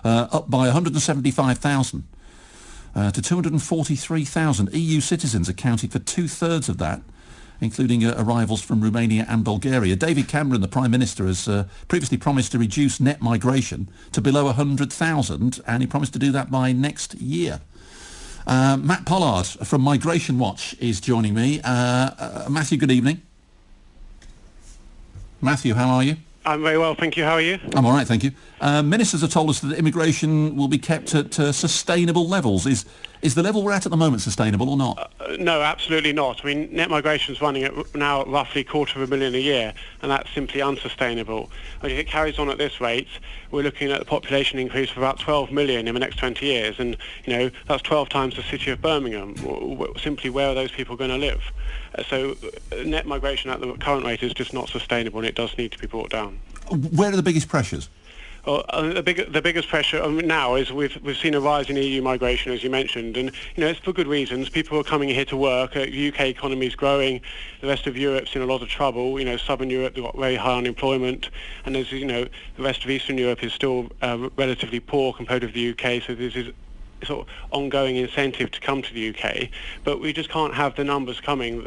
up by 175,000 to 243,000. EU citizens accounted for two-thirds of that, including arrivals from Romania and Bulgaria. David Cameron, the Prime Minister, has previously promised to reduce net migration to below 100,000, and he promised to do that by next year. Matt Pollard from Migration Watch is joining me. Matthew, good evening. Matthew, how are you? I'm very well, thank you. How are you? I'm all right, thank you. Ministers have told us that immigration will be kept at sustainable levels. Is the level we're at the moment sustainable or not? No, absolutely not. I mean, net migration is running at now roughly 250,000 a year, and that's simply unsustainable. And if it carries on at this rate, we're looking at a population increase of about 12 million in the next 20 years, and that's 12 times the city of Birmingham. Simply, where are those people going to live? So net migration at the current rate is just not sustainable, and it does need to be brought down. Where are the biggest pressures? Well, the biggest pressure now is we've seen a rise in EU migration, as you mentioned, and it's for good reasons. People are coming here to work. The UK economy is growing. The rest of Europe's in a lot of trouble. Southern Europe, they've got very high unemployment, and as the rest of Eastern Europe is still relatively poor compared with the UK. So this is sort of ongoing incentive to come to the UK, but we just can't have the numbers coming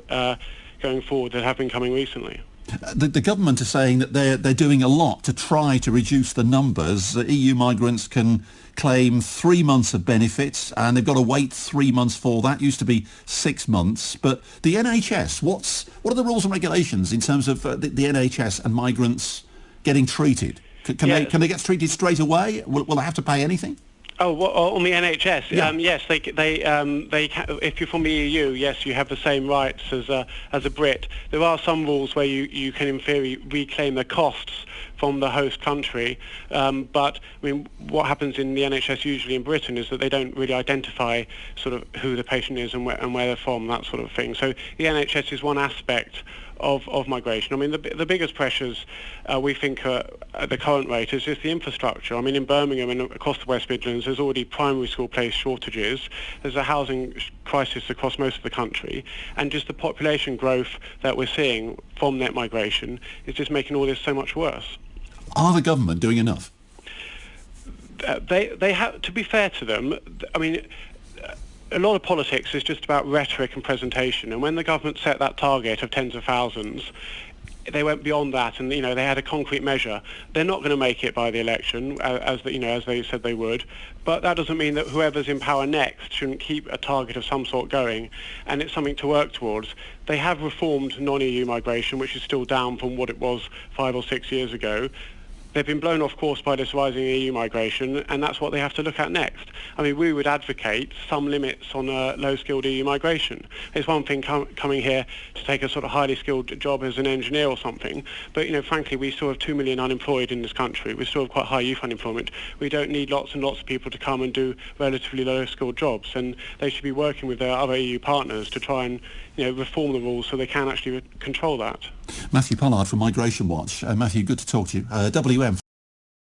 going forward that have been coming recently. The government is saying that they're doing a lot to try to reduce the numbers. EU migrants can claim 3 months of benefits, and they've got to wait 3 months for that. Used to be 6 months. But the NHS, what are the rules and regulations in terms of the NHS and migrants getting treated? Can they get treated straight away? Will they have to pay anything? Oh, well, on the NHS, yeah. Yes, they can, if you're from the EU, yes, you have the same rights as a Brit. There are some rules where you can, in theory, reclaim the costs from the host country, but I mean, what happens in the NHS usually in Britain is that they don't really identify sort of who the patient is and where they're from, that sort of thing. So the NHS is one aspect of migration. I mean, the biggest pressures we think at the current rate is just the infrastructure. I mean, in Birmingham and across the West Midlands, there's already primary school place shortages. There's a housing crisis across most of the country, and just the population growth that we're seeing from net migration is just making all this so much worse. Are the government doing enough? They have, to be fair to them, I mean, a lot of politics is just about rhetoric and presentation, and when the government set that target of tens of thousands, they went beyond that, and they had a concrete measure. They're not going to make it by the election, as they said they would, but that doesn't mean that whoever's in power next shouldn't keep a target of some sort going, and it's something to work towards. They have reformed non-EU migration, which is still down from what it was 5 or 6 years ago. They've been blown off course by this rising EU migration, and that's what they have to look at next. I mean, we would advocate some limits on low-skilled EU migration. It's one thing coming here to take a sort of highly skilled job as an engineer or something, but, frankly, we still have 2 million unemployed in this country. We still have quite high youth unemployment. We don't need lots and lots of people to come and do relatively low-skilled jobs, and they should be working with their other EU partners to try and reform the rules so they can actually control that. Matthew Pollard from Migration Watch. Matthew, good to talk to you. WM